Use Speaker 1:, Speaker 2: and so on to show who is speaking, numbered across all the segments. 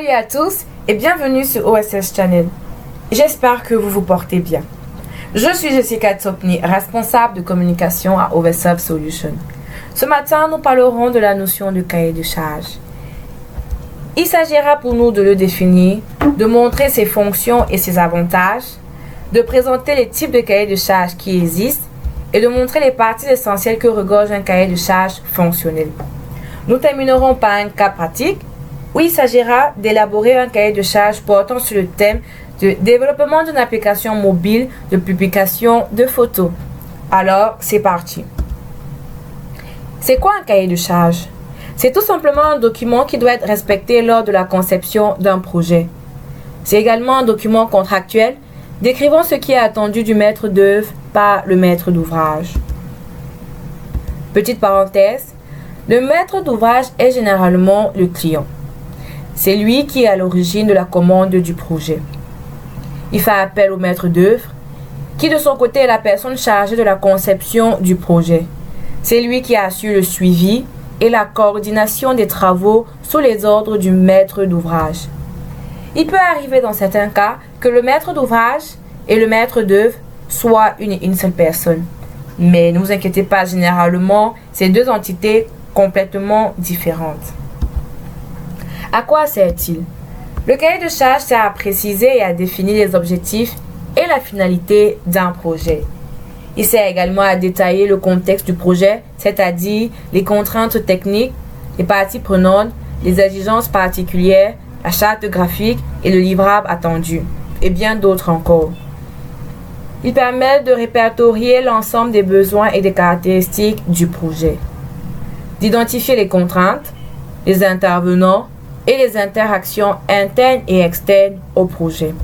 Speaker 1: Salut à tous et bienvenue sur OSS Channel. J'espère que vous vous portez bien. Je suis Jessica Tsopni, responsable de communication à OSF Solutions. Ce matin, nous parlerons de la notion de cahier de charge. Il s'agira pour nous de le définir, de montrer ses fonctions et ses avantages, de présenter les types de cahiers de charge qui existent et de montrer les parties essentielles que regorge un cahier de charge fonctionnel. Nous terminerons par un cas pratique où il s'agira d'élaborer un cahier de charge portant sur le thème de développement d'une application mobile de publication de photos. Alors, c'est parti. C'est quoi un cahier de charge? C'est tout simplement un document qui doit être respecté lors de la conception d'un projet. C'est également un document contractuel décrivant ce qui est attendu du maître d'œuvre par le maître d'ouvrage. Petite parenthèse, le maître d'ouvrage est généralement le client. C'est lui qui est à l'origine de la commande du projet. Il fait appel au maître d'œuvre, qui de son côté est la personne chargée de la conception du projet. C'est lui qui assure le suivi et la coordination des travaux sous les ordres du maître d'ouvrage. Il peut arriver dans certains cas que le maître d'ouvrage et le maître d'œuvre soient une seule personne. Mais ne vous inquiétez pas, généralement, c'est deux entités complètement différentes. À quoi sert-il? Le cahier de charge sert à préciser et à définir les objectifs et la finalité d'un projet. Il sert également à détailler le contexte du projet, c'est-à-dire les contraintes techniques, les parties prenantes, les exigences particulières, la charte graphique et le livrable attendu, et bien d'autres encore. Il permet de répertorier l'ensemble des besoins et des caractéristiques du projet, d'identifier les contraintes, les intervenants et les interactions internes et externes au projet.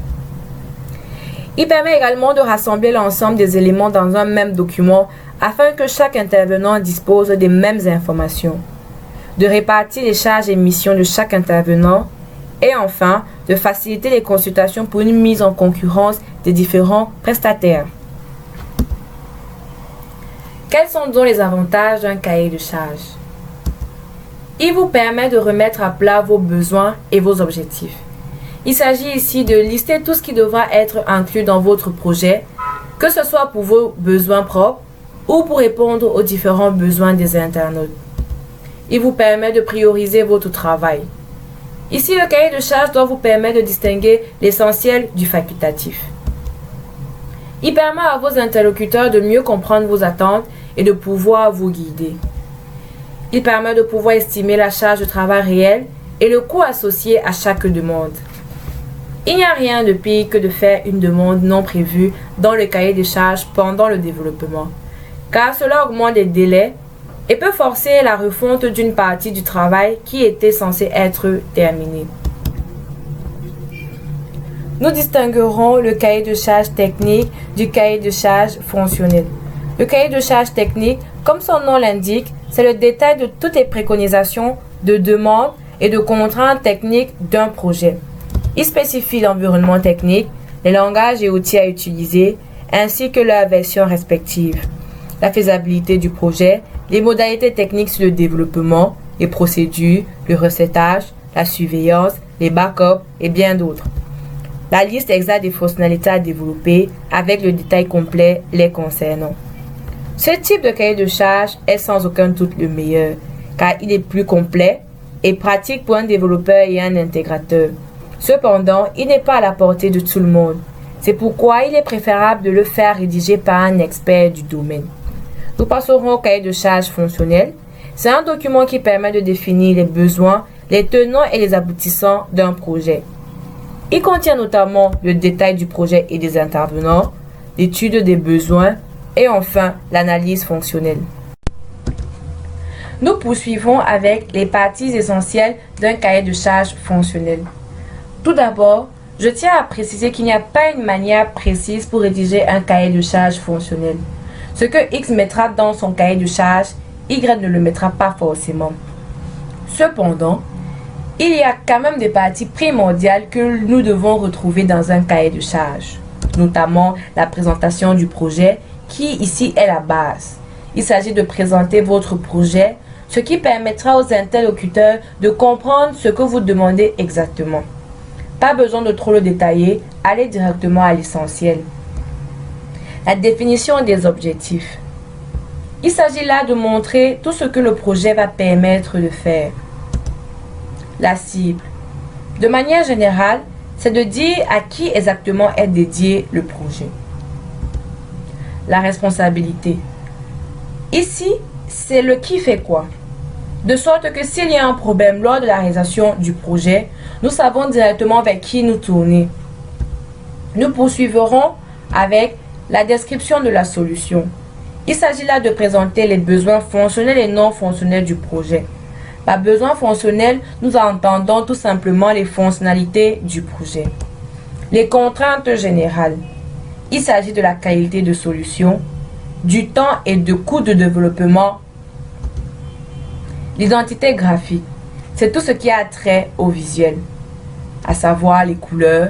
Speaker 1: Il permet également de rassembler l'ensemble des éléments dans un même document afin que chaque intervenant dispose des mêmes informations, de répartir les charges et missions de chaque intervenant et enfin de faciliter les consultations pour une mise en concurrence des différents prestataires. Quels sont donc les avantages d'un cahier de charge? Il vous permet de remettre à plat vos besoins et vos objectifs. Il s'agit ici de lister tout ce qui devra être inclus dans votre projet, que ce soit pour vos besoins propres ou pour répondre aux différents besoins des internautes. Il vous permet de prioriser votre travail. Ici, le cahier de charge doit vous permettre de distinguer l'essentiel du facultatif. Il permet à vos interlocuteurs de mieux comprendre vos attentes et de pouvoir vous guider. Il permet de pouvoir estimer la charge de travail réelle et le coût associé à chaque demande. Il n'y a rien de pire que de faire une demande non prévue dans le cahier de charges pendant le développement, car cela augmente les délais et peut forcer la refonte d'une partie du travail qui était censée être terminée. Nous distinguerons le cahier de charge technique du cahier de charge fonctionnel. Le cahier de charge technique, comme son nom l'indique, c'est le détail de toutes les préconisations, de demandes et de contraintes techniques d'un projet. Il spécifie l'environnement technique, les langages et outils à utiliser, ainsi que leurs versions respectives, la faisabilité du projet, les modalités techniques sur le développement, les procédures, le recettage, la surveillance, les backups et bien d'autres. La liste exacte des fonctionnalités à développer avec le détail complet les concernant. Ce type de cahier de charge est sans aucun doute le meilleur, car il est plus complet et pratique pour un développeur et un intégrateur. Cependant, il n'est pas à la portée de tout le monde. C'est pourquoi il est préférable de le faire rédiger par un expert du domaine. Nous passerons au cahier de charge fonctionnel. C'est un document qui permet de définir les besoins, les tenants et les aboutissants d'un projet. Il contient notamment le détail du projet et des intervenants, l'étude des besoins, et enfin, l'analyse fonctionnelle. Nous poursuivons avec les parties essentielles d'un cahier de charge fonctionnel. Tout d'abord, je tiens à préciser qu'il n'y a pas une manière précise pour rédiger un cahier de charge fonctionnel. Ce que X mettra dans son cahier de charge, Y ne le mettra pas forcément. Cependant, il y a quand même des parties primordiales que nous devons retrouver dans un cahier de charge, notamment la présentation du projet qui ici est la base. Il s'agit de présenter votre projet, ce qui permettra aux interlocuteurs de comprendre ce que vous demandez exactement. Pas besoin de trop le détailler, allez directement à l'essentiel. La définition des objectifs. Il s'agit là de montrer tout ce que le projet va permettre de faire. La cible. De manière générale, c'est de dire à qui exactement est dédié le projet. La responsabilité. Ici, c'est le qui fait quoi. De sorte que s'il y a un problème lors de la réalisation du projet, nous savons directement vers qui nous tourner. Nous poursuivrons avec la description de la solution. Il s'agit là de présenter les besoins fonctionnels et non fonctionnels du projet. Par besoins fonctionnels, nous entendons tout simplement les fonctionnalités du projet. Les contraintes générales. Il s'agit de la qualité de solution, du temps et de coût de développement. L'identité graphique, c'est tout ce qui a trait au visuel, à savoir les couleurs,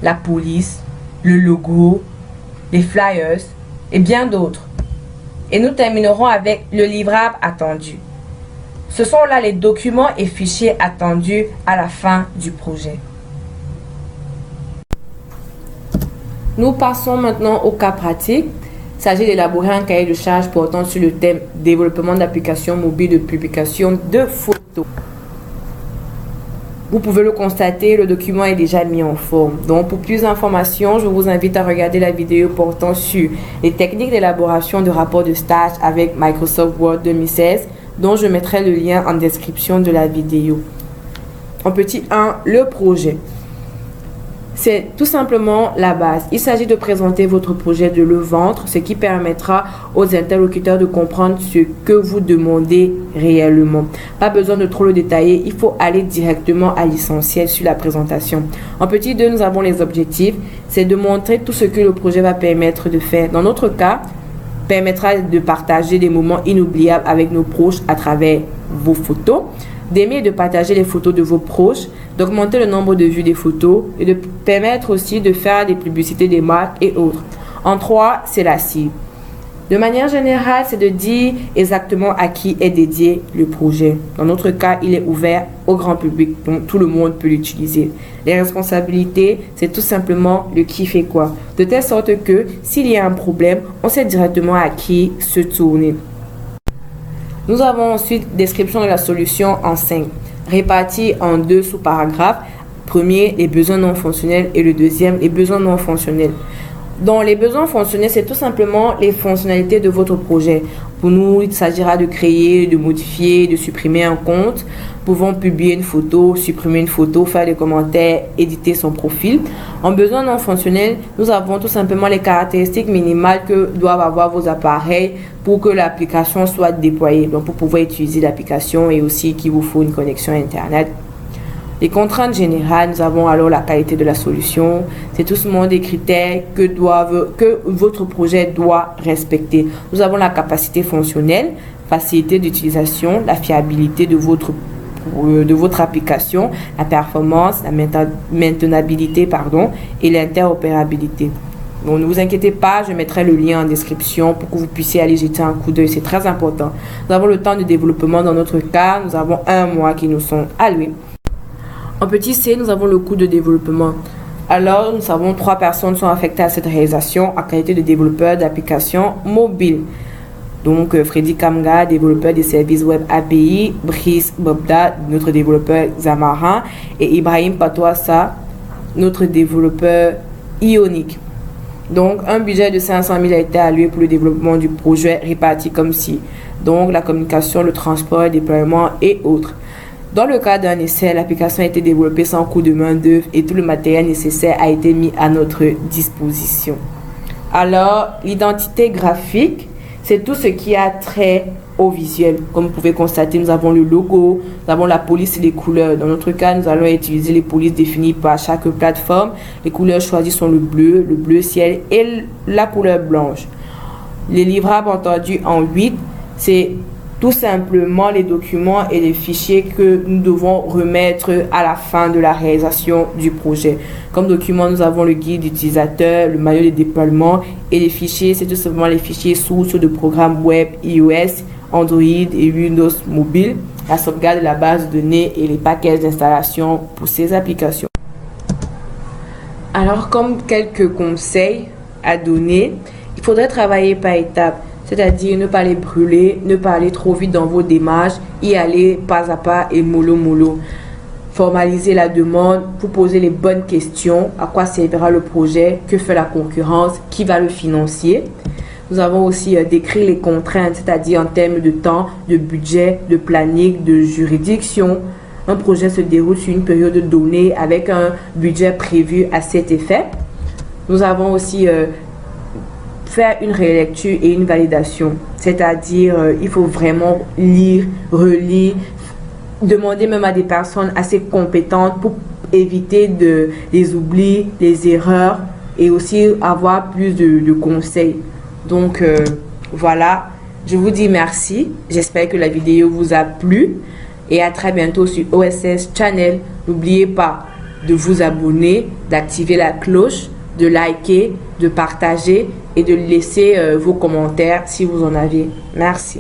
Speaker 1: la police, le logo, les flyers et bien d'autres. Et nous terminerons avec le livrable attendu. Ce sont là les documents et fichiers attendus à la fin du projet. Nous passons maintenant au cas pratique. Il s'agit d'élaborer un cahier de charges portant sur le thème développement d'applications mobiles de publication de photos. Vous pouvez le constater, le document est déjà mis en forme. Donc, pour plus d'informations, je vous invite à regarder la vidéo portant sur les techniques d'élaboration de rapports de stage avec Microsoft Word 2016, dont je mettrai le lien en description de la vidéo. En petit 1, le projet. C'est tout simplement la base. Il s'agit de présenter votre projet, de le vendre, ce qui permettra aux interlocuteurs de comprendre ce que vous demandez réellement. Pas besoin de trop le détailler, il faut aller directement à l'essentiel sur la présentation. En petit 2, nous avons les objectifs. C'est de montrer tout ce que le projet va permettre de faire. Dans notre cas, permettra de partager des moments inoubliables avec nos proches à travers vos photos, d'aimer et de partager les photos de vos proches, d'augmenter le nombre de vues des photos et de permettre aussi de faire des publicités des marques et autres. En 3, c'est la cible. De manière générale, c'est de dire exactement à qui est dédié le projet. Dans notre cas, il est ouvert au grand public, donc tout le monde peut l'utiliser. Les responsabilités, c'est tout simplement le qui fait quoi. De telle sorte que s'il y a un problème, on sait directement à qui se tourner. Nous avons ensuite description de la solution en 5, répartie en 2 sous-paragraphes. Premier, les besoins non fonctionnels et le deuxième, les besoins non fonctionnels. Dans les besoins fonctionnels, c'est tout simplement les fonctionnalités de votre projet. Pour nous, il s'agira de créer, de modifier, de supprimer un compte. Nous pouvons publier une photo, supprimer une photo, faire des commentaires, éditer son profil. En besoin non fonctionnel, nous avons tout simplement les caractéristiques minimales que doivent avoir vos appareils pour que l'application soit déployée. Donc, pour pouvoir utiliser l'application et aussi qu'il vous faut une connexion Internet. Les contraintes générales, nous avons alors la qualité de la solution. C'est tout ce monde des critères que votre projet doit respecter. Nous avons la capacité fonctionnelle, facilité d'utilisation, la fiabilité de votre application, la performance, la maintenabilité, et l'interopérabilité. Donc ne vous inquiétez pas, je mettrai le lien en description pour que vous puissiez aller jeter un coup d'œil. C'est très important. Nous avons le temps de développement. Dans notre cas, nous avons 1 mois qui nous sont alloués. En petit C, nous avons le coût de développement. Alors, nous savons 3 personnes sont affectées à cette réalisation en qualité de développeur d'applications mobiles. Donc, Freddy Kamga, développeur des services web API, Brice Bobda, notre développeur Xamarin, et Ibrahim Patouassa, notre développeur Ionic. Donc, un budget de 500 000 a été alloué pour le développement du projet réparti comme ci. Donc, la communication, le transport, le déploiement et autres. Dans le cas d'un essai, l'application a été développée sans coût de main-d'œuvre et tout le matériel nécessaire a été mis à notre disposition. Alors, l'identité graphique, c'est tout ce qui a trait au visuel. Comme vous pouvez constater, nous avons le logo, nous avons la police et les couleurs. Dans notre cas, nous allons utiliser les polices définies par chaque plateforme. Les couleurs choisies sont le bleu ciel et la couleur blanche. Les livrables entendus en 8, c'est tout simplement les documents et les fichiers que nous devons remettre à la fin de la réalisation du projet. Comme document, nous avons le guide utilisateur, le manuel de déploiement et les fichiers, c'est tout simplement les fichiers sources de programmes web iOS, Android et Windows Mobile, la sauvegarde de la base de données et les packages d'installation pour ces applications. Alors, comme quelques conseils à donner, il faudrait travailler par étapes, c'est-à-dire ne pas les brûler, ne pas aller trop vite dans vos démarches, y aller pas à pas et mollo mollo. Formaliser la demande pour poser les bonnes questions, à quoi servira le projet, que fait la concurrence, qui va le financer. Nous avons aussi décrit les contraintes, c'est-à-dire en termes de temps, de budget, de planning, de juridiction. Un projet se déroule sur une période donnée avec un budget prévu à cet effet. Nous avons aussi faire une relecture et une validation, c'est-à-dire il faut vraiment lire, relire, demander même à des personnes assez compétentes pour éviter les oublis, les erreurs et aussi avoir plus de conseils. Donc voilà, je vous dis merci. J'espère que la vidéo vous a plu et à très bientôt sur OSS Channel. N'oubliez pas de vous abonner, d'activer la cloche, de liker, de partager et de laisser vos commentaires si vous en avez. Merci.